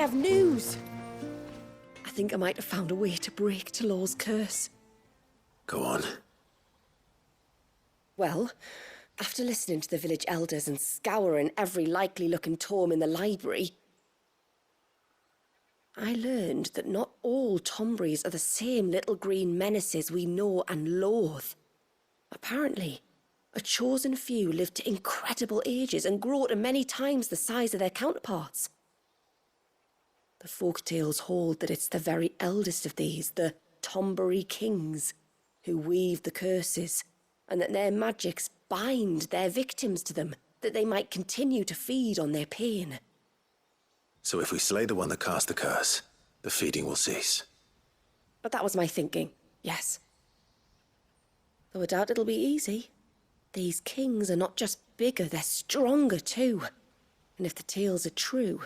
have news. I think I might have found a way to break Talor's curse. Go on. Well, after listening to the village elders and scouring every likely-looking tome in the library, I learned that not all Tomberries are the same little green menaces we know and loathe. Apparently, a chosen few live to incredible ages and grow to many times the size of their counterparts. The folktales hold that it's the very eldest of these, the Tomberry kings, who weave the curses, and that their magics bind their victims to them, that they might continue to feed on their pain. So if we slay the one that cast the curse, the feeding will cease. But that was my thinking, yes. Though I doubt it'll be easy. These kings are not just bigger, they're stronger too. And if the tales are true,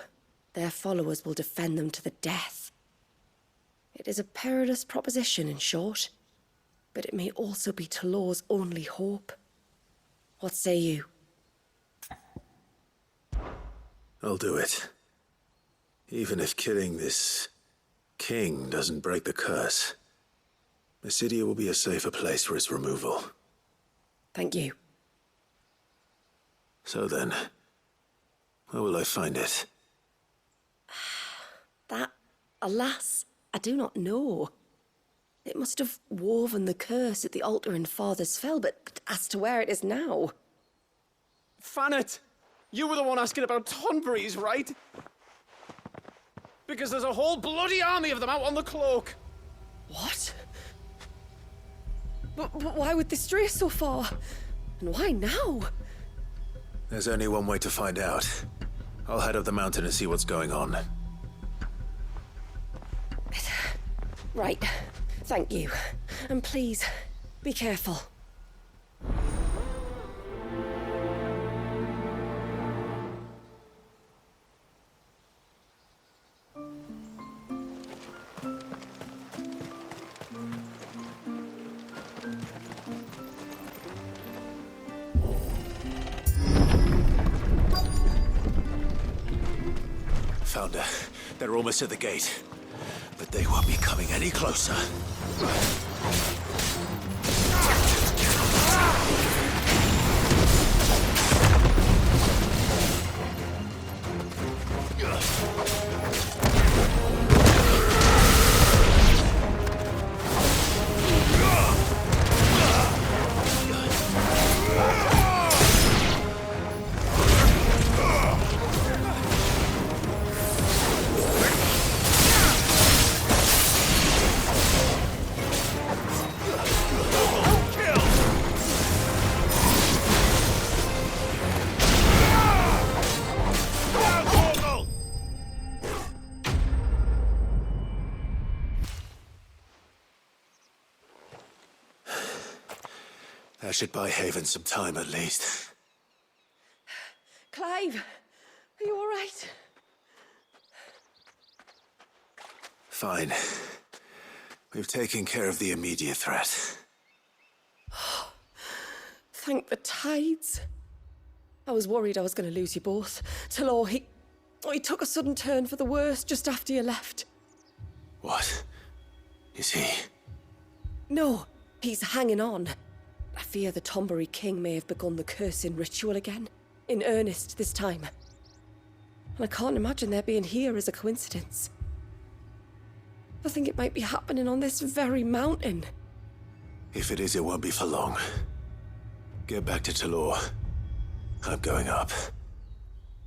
their followers will defend them to the death. It is a perilous proposition, in short, but it may also be Talor's only hope. What say you? I'll do it. Even if killing this king doesn't break the curse, Mysidia will be a safer place for its removal. Thank you. So then, where will I find it? That, alas, I do not know. It must have woven the curse at the altar in Father's Fell, but as to where it is now... Fannet! You were the one asking about Tonberries, right? Because there's a whole bloody army of them out on the cloak! What? But why would they stray so far? And why now? There's only one way to find out. I'll head up the mountain and see what's going on. Right. Thank you. And please, be careful. Found her. They're almost at the gate. But they won't be coming any closer. That should buy Haven some time, at least. Clive, are you all right? Fine. We've taken care of the immediate threat. Thank the tides. I was worried I was going to lose you both. Talor, he took a sudden turn for the worse just after you left. What? Is he? No, he's hanging on. I fear the Tomberry king may have begun the cursing ritual again. In earnest this time. And I can't imagine their being here as a coincidence. I think it might be happening on this very mountain. If it is, it won't be for long. Get back to Talor. I'm going up.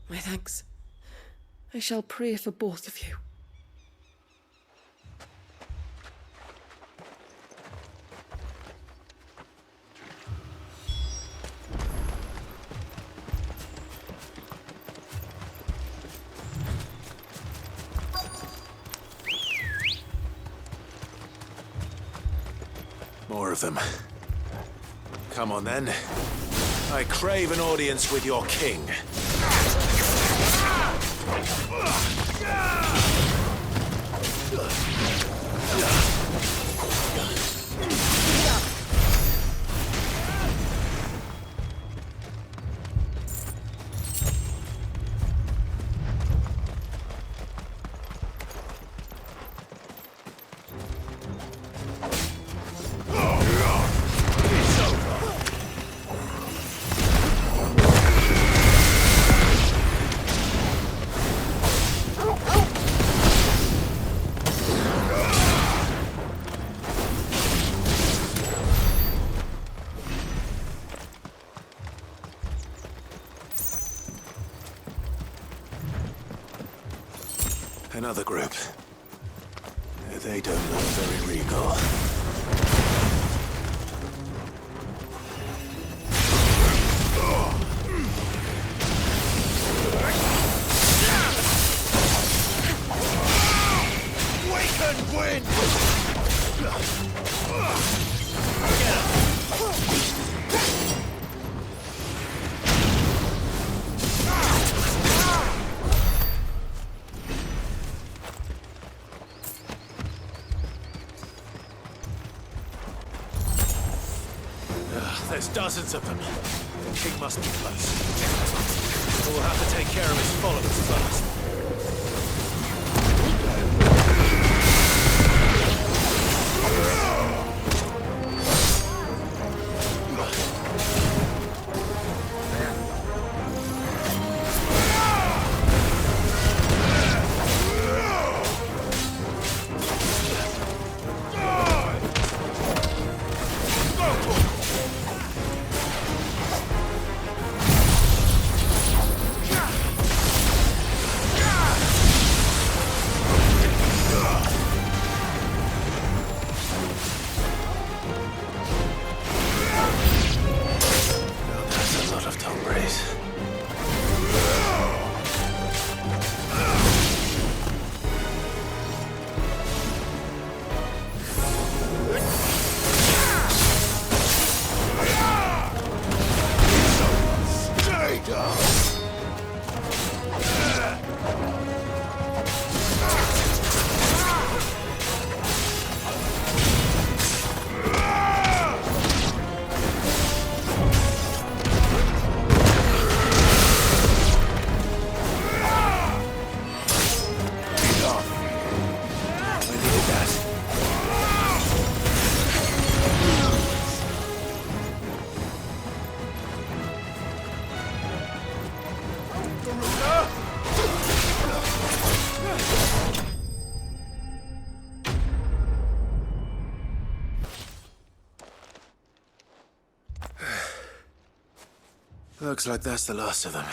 My thanks. I shall pray for both of you. More of them. Come on, then. I crave an audience with your king. Another group. They don't look very regal. Waken wind! There's dozens of them. The king must be close. We'll have to take care of his followers first. Looks like that's the last of them.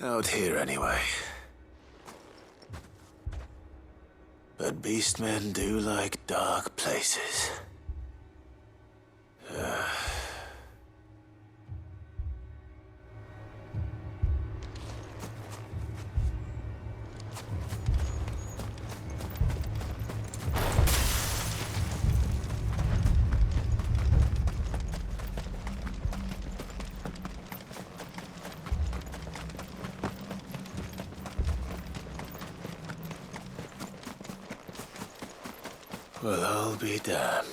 Out here, anyway. But beastmen do like dark places. Well, I'll be damned.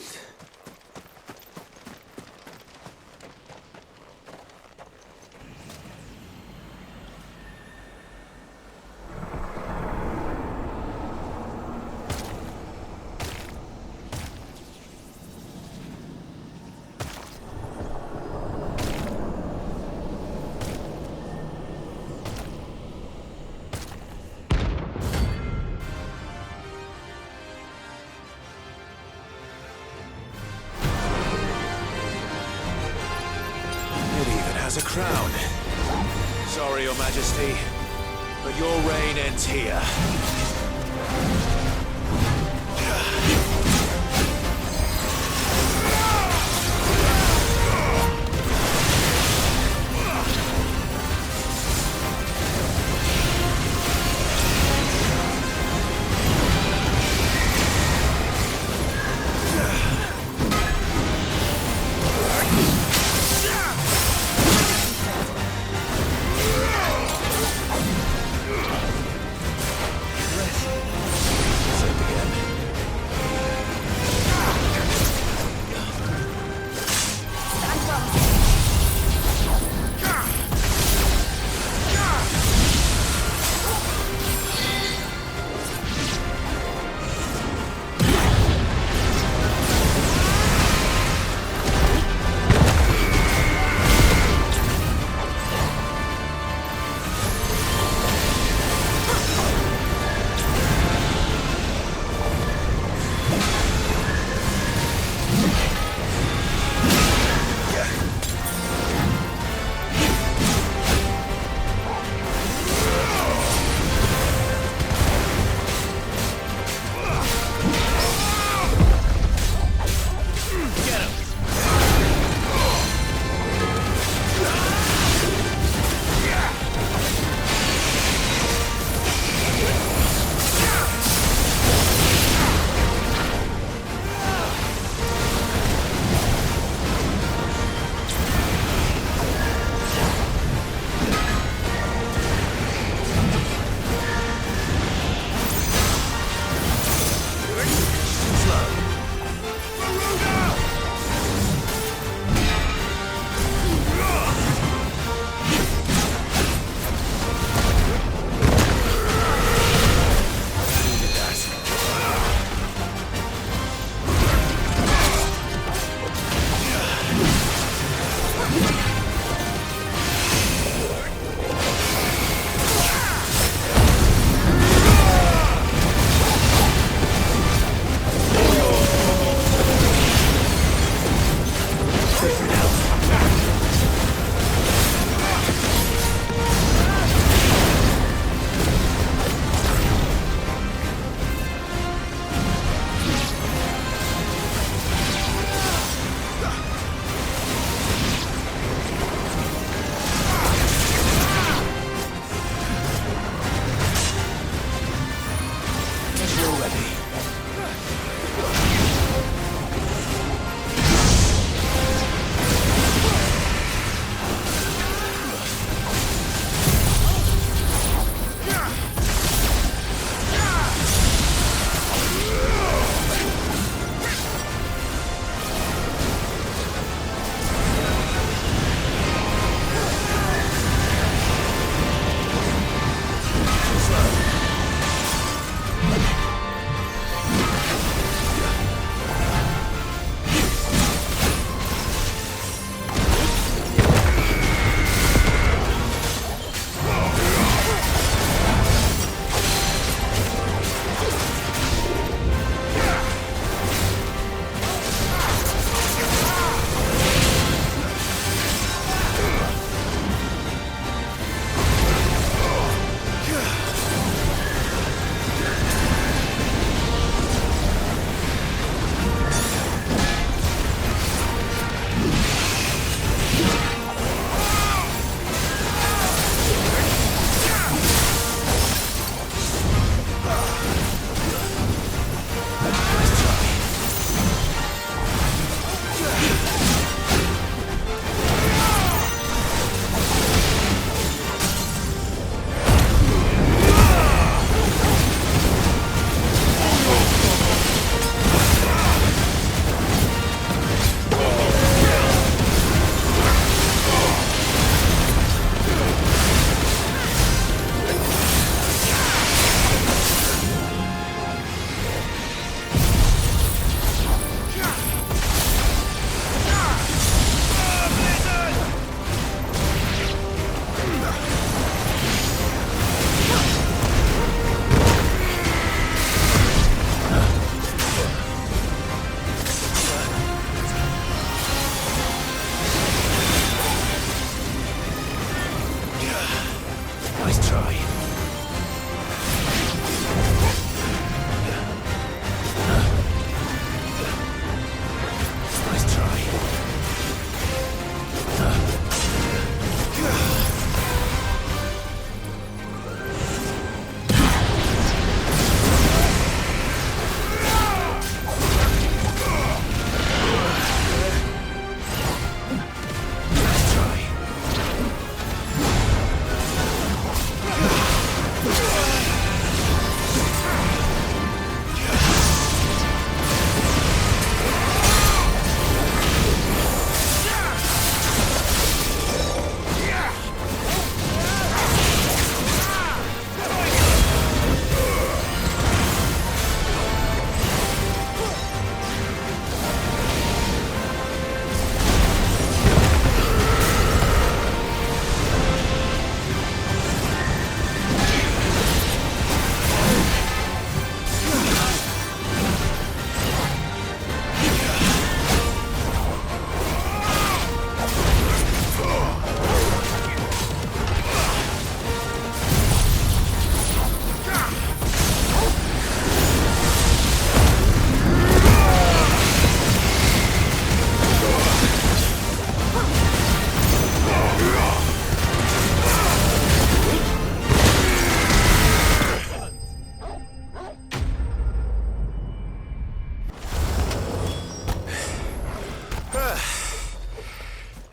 A crown. Sorry, Your Majesty, but your reign ends here.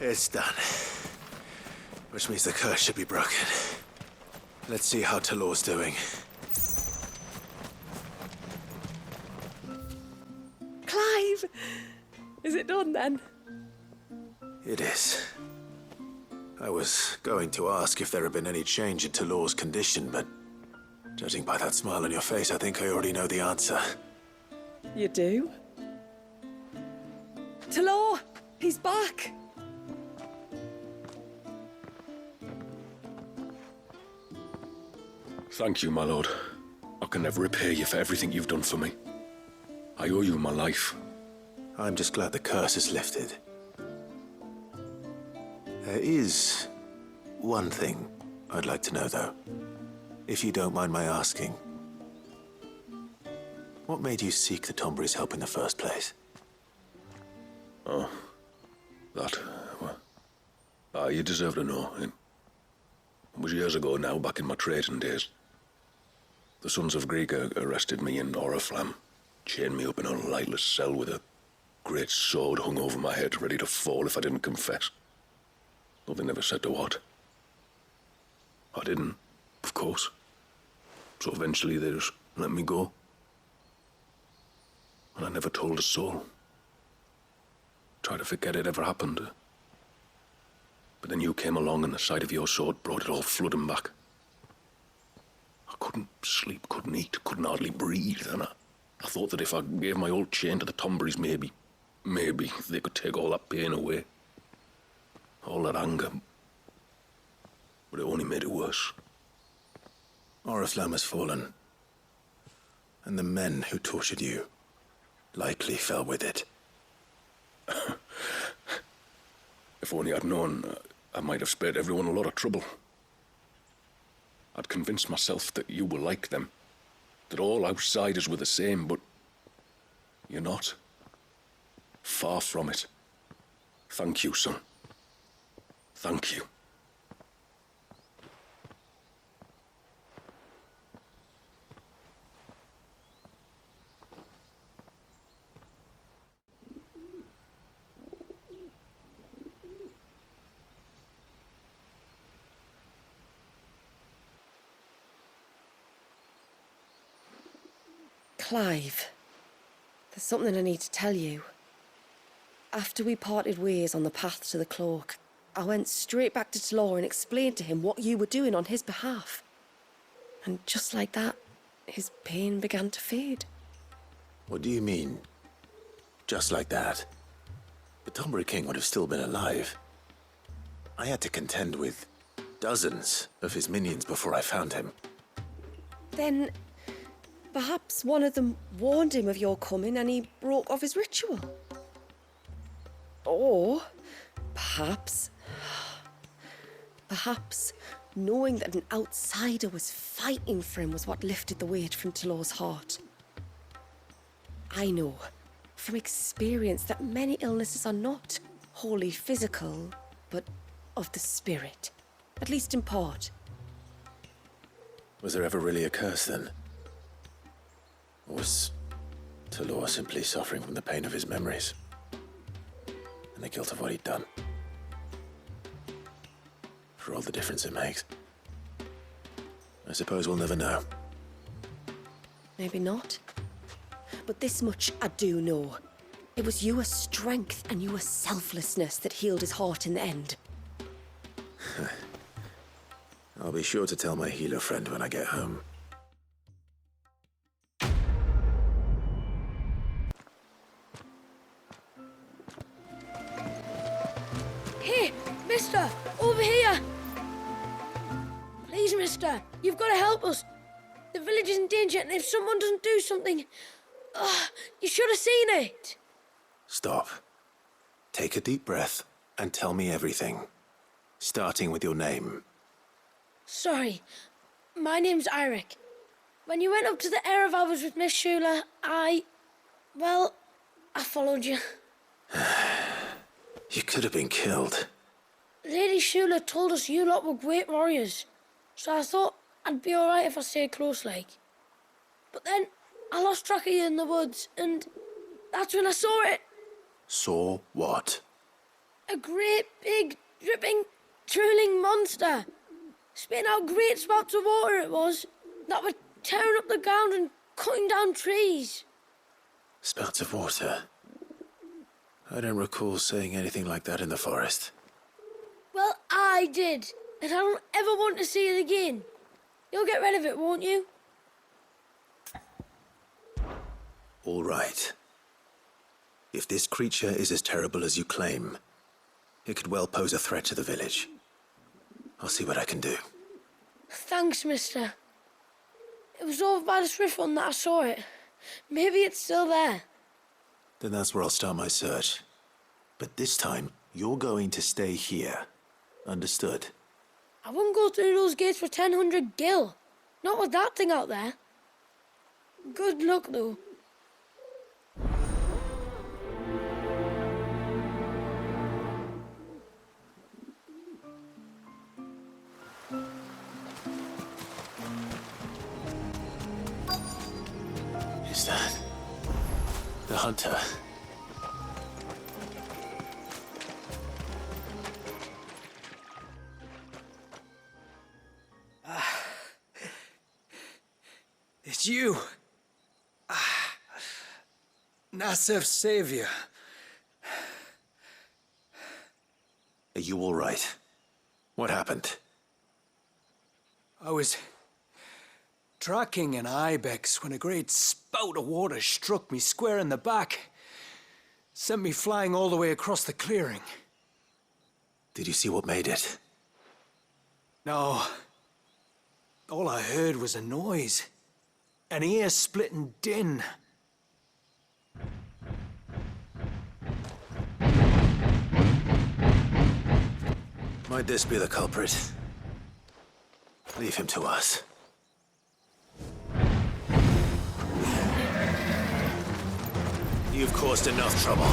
It's done. Which means the curse should be broken. Let's see how Talor's doing. Clive! Is it done then? It is. I was going to ask if there had been any change in Talor's condition, but judging by that smile on your face, I think I already know the answer. You do? Talor! He's back! Thank you, my lord. I can never repay you for everything you've done for me. I owe you my life. I'm just glad the curse is lifted. There is one thing I'd like to know, though. If you don't mind my asking. What made you seek the Tombury's help in the first place? Oh, that, well, you deserve to know. It was years ago now, back in my trading days. The Sons of Greek arrested me in Oriflamme, chained me up in a lightless cell with a great sword hung over my head, ready to fall if I didn't confess. Though they never said to what. I didn't, of course. So eventually they just let me go. And I never told a soul. Tried to forget it ever happened. But then you came along and the sight of your sword brought it all flooding back. I couldn't sleep, couldn't eat, couldn't hardly breathe, and I thought that if I gave my old chain to the Tomburys, maybe they could take all that pain away. All that anger. But it only made it worse. Oriflamme has fallen. And the men who tortured you likely fell with it. If only I'd known, I might have spared everyone a lot of trouble. I'd convinced myself that you were like them, that all outsiders were the same, but you're not. Far from it. Thank you, son. Thank you. Clive, there's something I need to tell you. After we parted ways on the path to the cloak, I went straight back to Talor and explained to him what you were doing on his behalf. And just like that, his pain began to fade. What do you mean? Just like that? The Tombury King would have still been alive. I had to contend with dozens of his minions before I found him. Then perhaps one of them warned him of your coming and he broke off his ritual. Or perhaps knowing that an outsider was fighting for him was what lifted the weight from Talor's heart. I know from experience that many illnesses are not wholly physical, but of the spirit, at least in part. Was there ever really a curse then? Or was Talor simply suffering from the pain of his memories? And the guilt of what he'd done? For all the difference it makes. I suppose we'll never know. Maybe not. But this much I do know. It was your strength and your selflessness that healed his heart in the end. I'll be sure to tell my healer friend when I get home. Hey, mister! Over here! Please, mister, you've got to help us. The village is in danger, and if someone doesn't do something... you should have seen it! Stop. Take a deep breath and tell me everything. Starting with your name. Sorry, my name's Eirik. When you went up to the Ereval with Miss Shula, I followed you. You could have been killed. Lady Shula told us you lot were great warriors, so I thought I'd be alright if I stayed close like. But then I lost track of you in the woods, and that's when I saw it. Saw what? A great, big, dripping, drooling monster. Spitting out great spouts of water it was, that were tearing up the ground and cutting down trees. Spouts of water. I don't recall saying anything like that in the forest. Well, I did, and I don't ever want to see it again. You'll get rid of it, won't you? All right. If this creature is as terrible as you claim, it could well pose a threat to the village. I'll see what I can do. Thanks, mister. It was over by the Swift one that I saw it. Maybe it's still there. Then that's where I'll start my search. But this time, you're going to stay here. Understood? I wouldn't go through those gates for 1,000 gil. Not with that thing out there. Good luck, though. Is that the hunter? It's you. Nasef's savior. Are you all right? What happened? I was tracking an ibex when a great spout of water struck me square in the back. Sent me flying all the way across the clearing. Did you see what made it? No. All I heard was a noise. An ear-splitting din. Might this be the culprit? Leave him to us. You've caused enough trouble.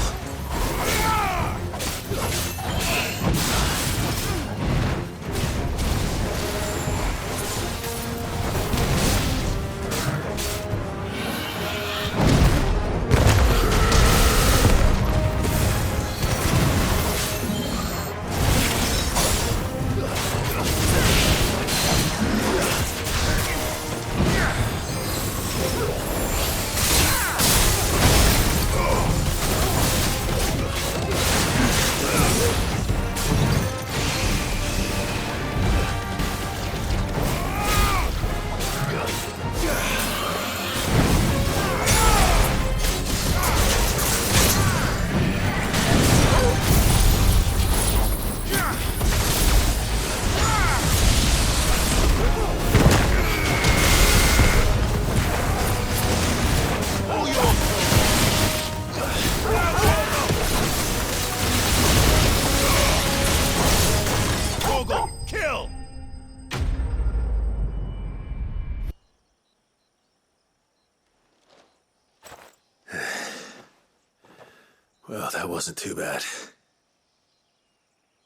Well, that wasn't too bad.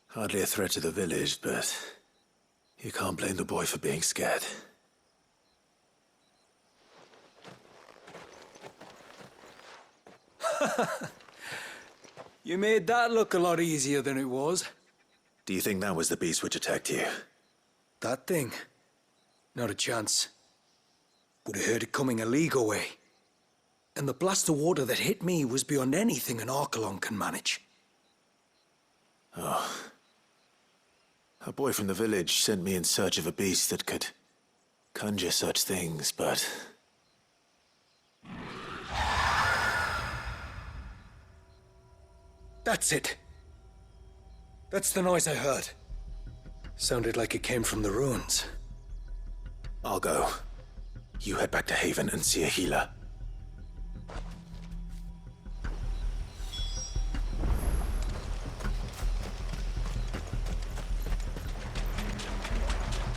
Hardly a threat to the village, but you can't blame the boy for being scared. You made that look a lot easier than it was. Do you think that was the beast which attacked you? That thing? Not a chance. Would have heard it coming a league away. And the blast of water that hit me was beyond anything an Archelon can manage. Oh. A boy from the village sent me in search of a beast that could conjure such things, but... That's it. That's the noise I heard. Sounded like it came from the ruins. I'll go. You head back to Haven and see a healer.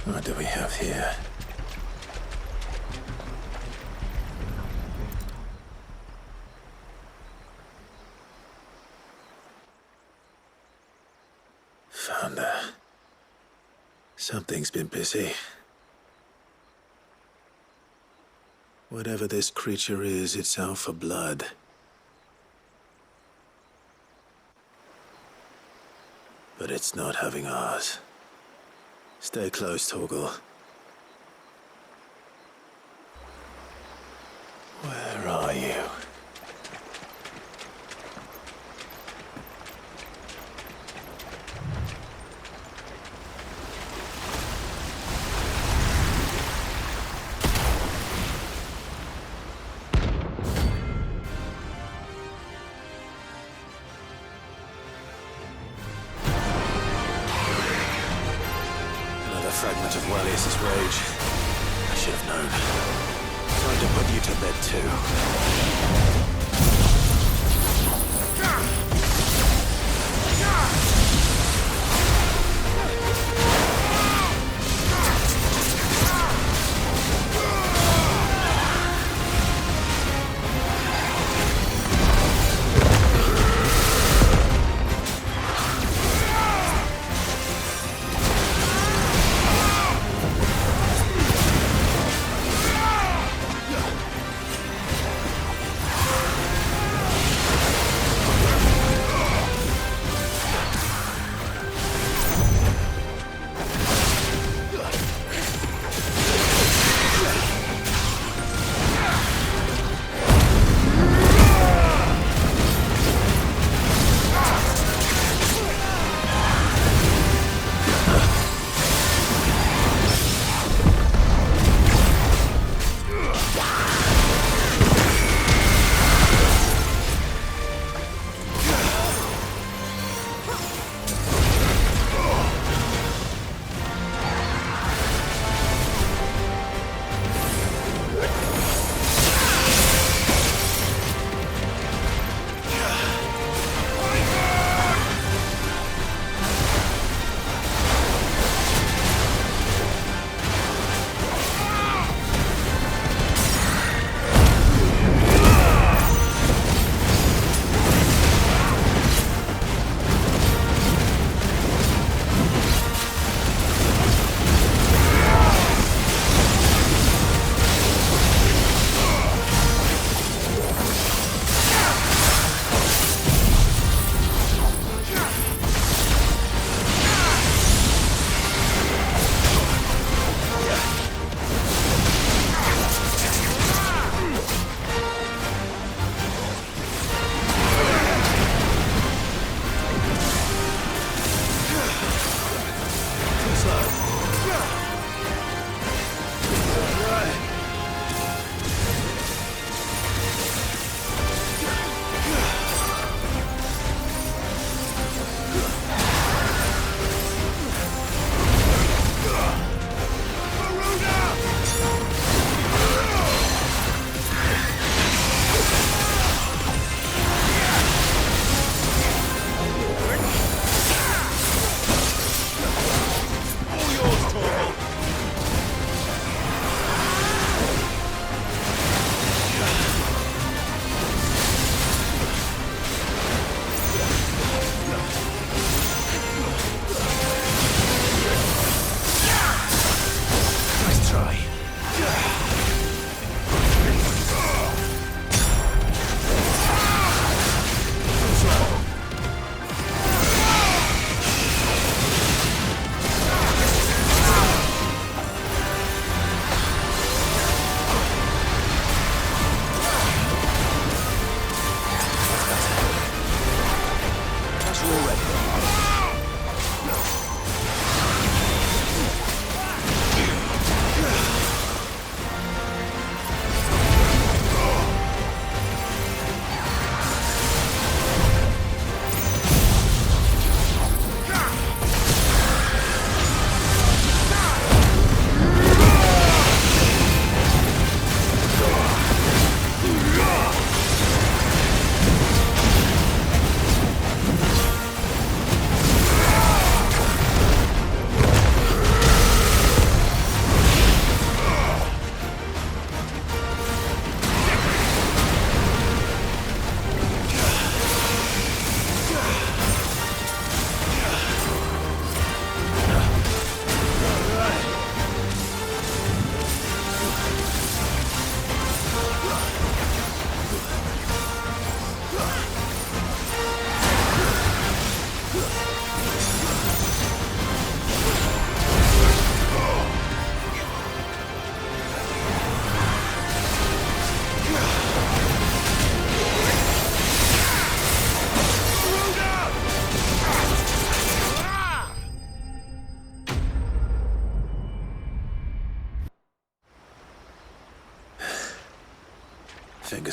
What do we have here? Found her. Something's been busy. Whatever this creature is, it's out for blood. but it's not having ours. Stay close, Torgal. Where are you? Fragment of Waljas' rage. I should have known. Time to put you to bed too.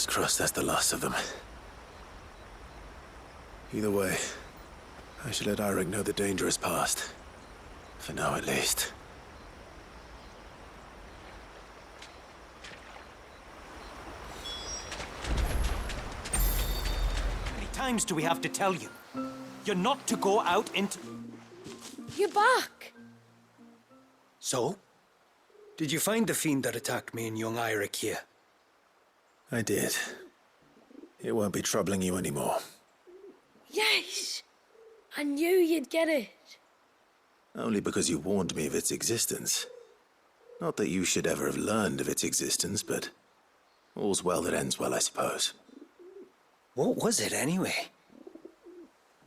Fingers crossed that's the last of them. Either way, I should let Eirik know the danger is past. For now, at least. How many times do we have to tell you? You're not to go out into... You're back. So? Did you find the fiend that attacked me and young Eirik here? I did. It won't be troubling you anymore. Yes. I knew you'd get it. Only because you warned me of its existence. Not that you should ever have learned of its existence, but all's well that ends well, I suppose. What was it anyway?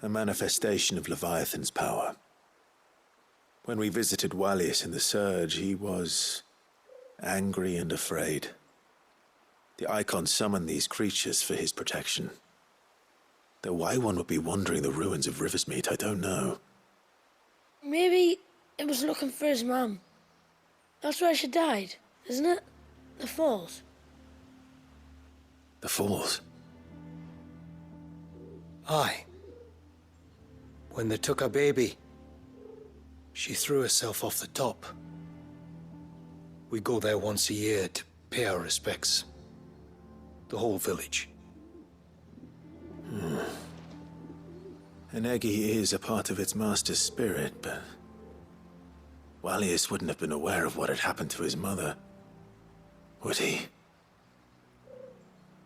A manifestation of Leviathan's power. When we visited Waljas in the Surge, he was angry and afraid. The Icon summoned these creatures for his protection. Though why one would be wandering the ruins of Riversmeet, I don't know. Maybe it was looking for his mum. That's where she died, isn't it? The falls. The Falls? Aye. When they took her baby, she threw herself off the top. We go there once a year to pay our respects. The whole village. An Eggy is a part of its master's spirit, but Waljas wouldn't have been aware of what had happened to his mother, would he?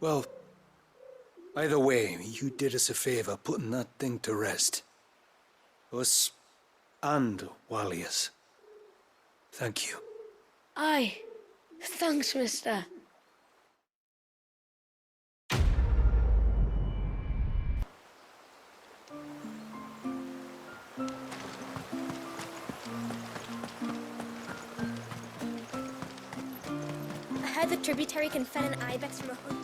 Well, either way, you did us a favor putting that thing to rest. Us and Waljas. Thank you. Aye. Thanks, mister. I heard the tributary can fen an ibex from a hood.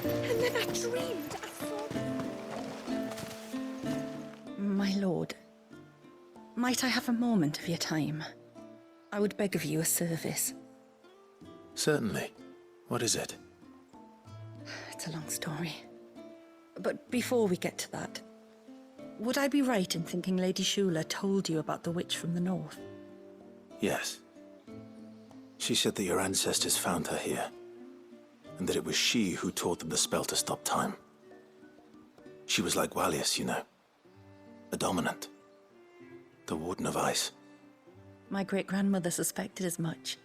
And then I dreamed I saw... My lord, might I have a moment of your time? I would beg of you a service. Certainly. What is it? It's a long story. But before we get to that, would I be right in thinking Lady Shula told you about the witch from the north? Yes. She said that your ancestors found her here, and that it was she who taught them the spell to stop time. She was like Waljas, you know. A dominant. The Warden of Ice. My great-grandmother suspected as much.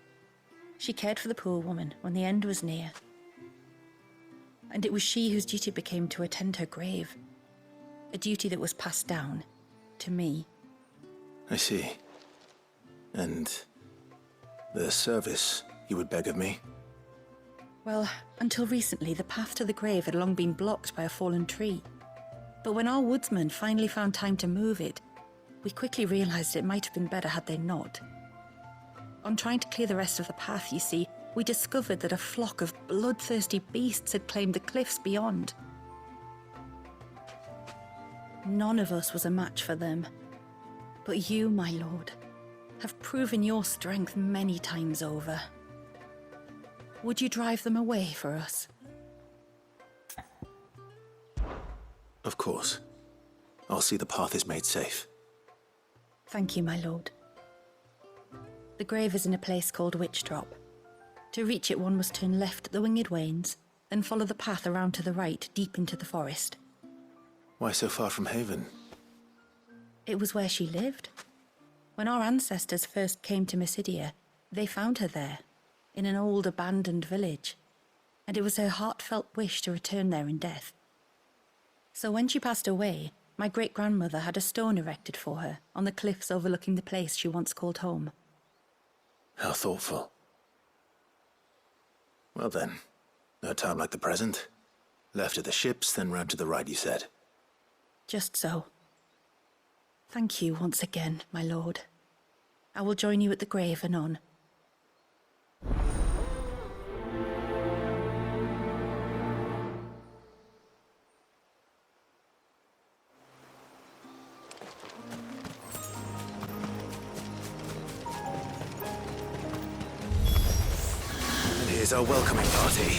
She cared for the poor woman when the end was near. And it was she whose duty became to attend her grave. A duty that was passed down to me. I see. And the service you would beg of me? Well, until recently, the path to the grave had long been blocked by a fallen tree. But when our woodsmen finally found time to move it, we quickly realized it might have been better had they not. On trying to clear the rest of the path, you see, we discovered that a flock of bloodthirsty beasts had claimed the cliffs beyond. None of us was a match for them. But you, my lord, have proven your strength many times over. Would you drive them away for us? Of course. I'll see the path is made safe. Thank you, my lord. The grave is in a place called Witch Drop. To reach it, one must turn left at the Winged Wains, then follow the path around to the right, deep into the forest. Why so far from Haven? It was where she lived. When our ancestors first came to Mysidia, they found her there, in an old abandoned village, and it was her heartfelt wish to return there in death. So when she passed away, my great-grandmother had a stone erected for her on the cliffs overlooking the place she once called home. How thoughtful. Well then, no time like the present. Left at the ships, then round to the right, you said. Just so. Thank you once again, my lord. I will join you at the grave anon. is our welcoming party.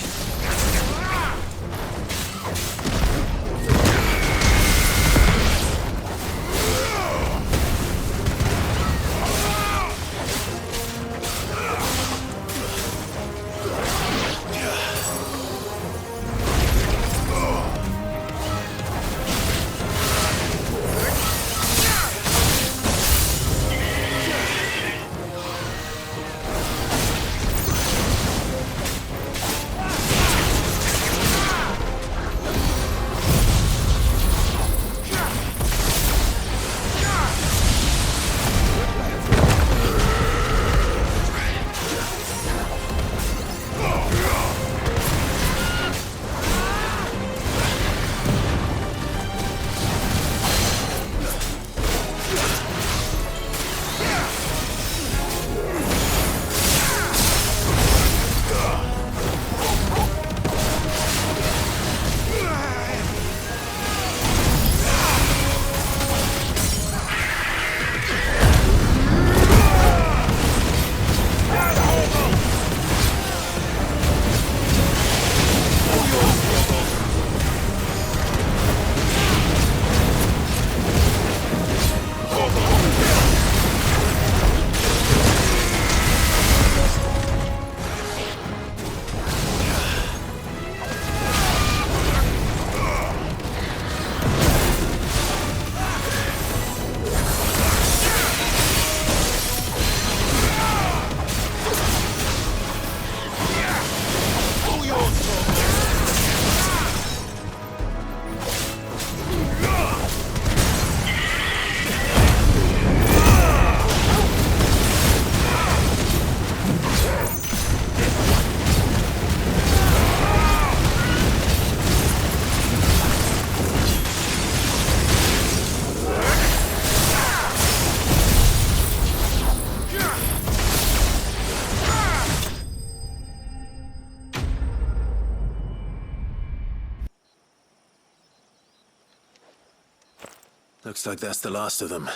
Looks like that's the last of them.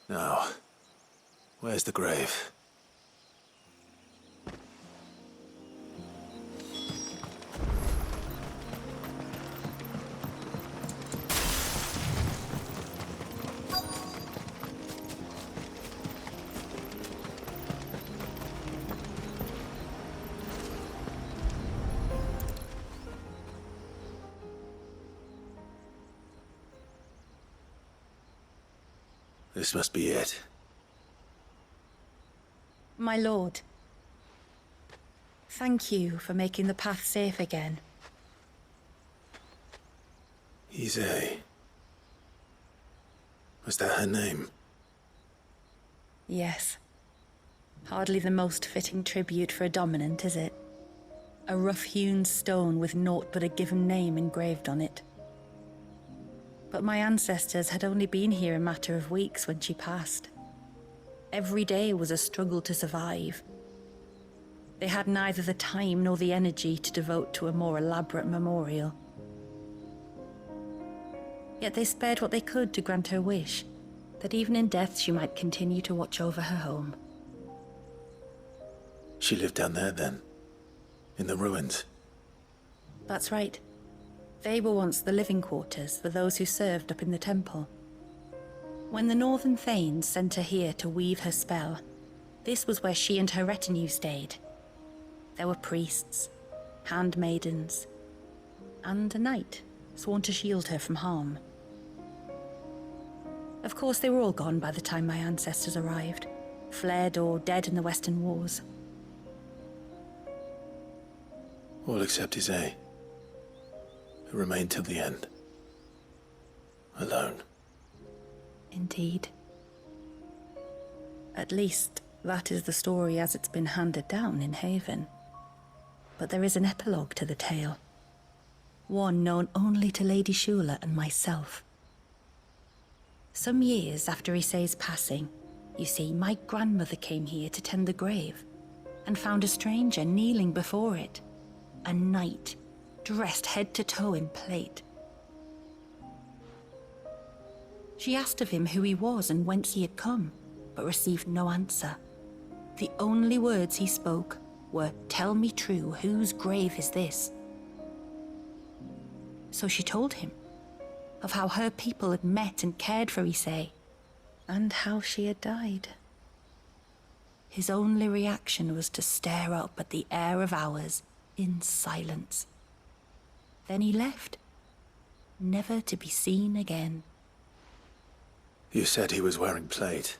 Now, where's the grave? This must be it. My lord, thank you for making the path safe again. XVI. Was that her name? Yes. Hardly the most fitting tribute for a dominant, is it? A rough-hewn stone with naught but a given name engraved on it. But my ancestors had only been here a matter of weeks when she passed. Every day was a struggle to survive. They had neither the time nor the energy to devote to a more elaborate memorial. Yet they spared what they could to grant her wish, that even in death she might continue to watch over her home. She lived down there then? In the ruins? That's right. They were once the living quarters for those who served up in the temple. When the Northern Thanes sent her here to weave her spell, this was where she and her retinue stayed. There were priests, handmaidens, and a knight sworn to shield her from harm. Of course, they were all gone by the time my ancestors arrived, fled or dead in the Western Wars. All except XVI, who remained till the end. Alone. Indeed. At least, that is the story as it's been handed down in Haven. But there is an epilogue to the tale. One known only to Lady Shula and myself. Some years after XVI's passing, you see, my grandmother came here to tend the grave, and found a stranger kneeling before it. A knight, dressed head to toe in plate. She asked of him who he was and whence he had come, but received no answer. The only words he spoke were, "Tell me true, whose grave is this?" So she told him of how her people had met and cared for XVI, and how she had died. His only reaction was to stare up at the air of hours in silence. Then he left, never to be seen again. You said he was wearing plate.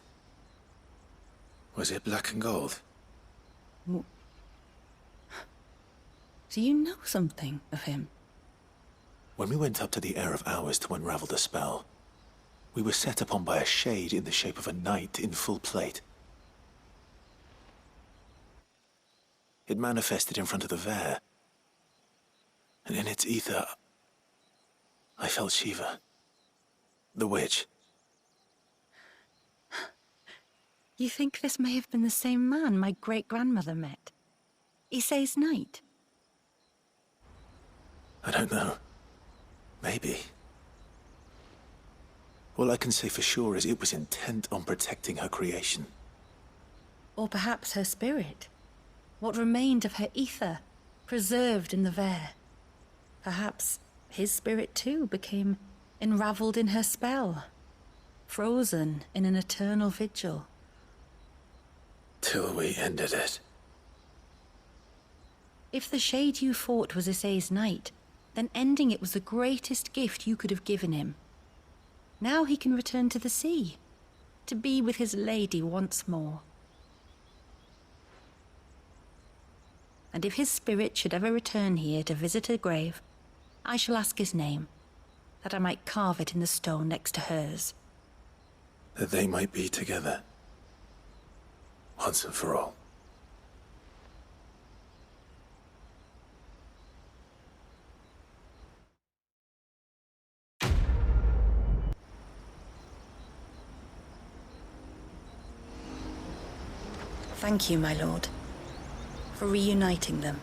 Was it black and gold? Do you know something of him? When we went up to the Air of Hours to unravel the spell, we were set upon by a shade in the shape of a knight in full plate. It manifested in front of the Vare, and in its ether, I felt Shiva, the witch. You think this may have been the same man my great-grandmother met? XVI's knight? I don't know. Maybe. All I can say for sure is it was intent on protecting her creation. Or perhaps her spirit? What remained of her ether, preserved in the Vare? Perhaps his spirit too became enraveled in her spell, frozen in an eternal vigil. Till we ended it. If the shade you fought was XVI's knight, then ending it was the greatest gift you could have given him. Now he can return to the sea, to be with his lady once more. And if his spirit should ever return here to visit her grave, I shall ask his name, that I might carve it in the stone next to hers. That they might be together. Once and for all. Thank you, my lord, for reuniting them.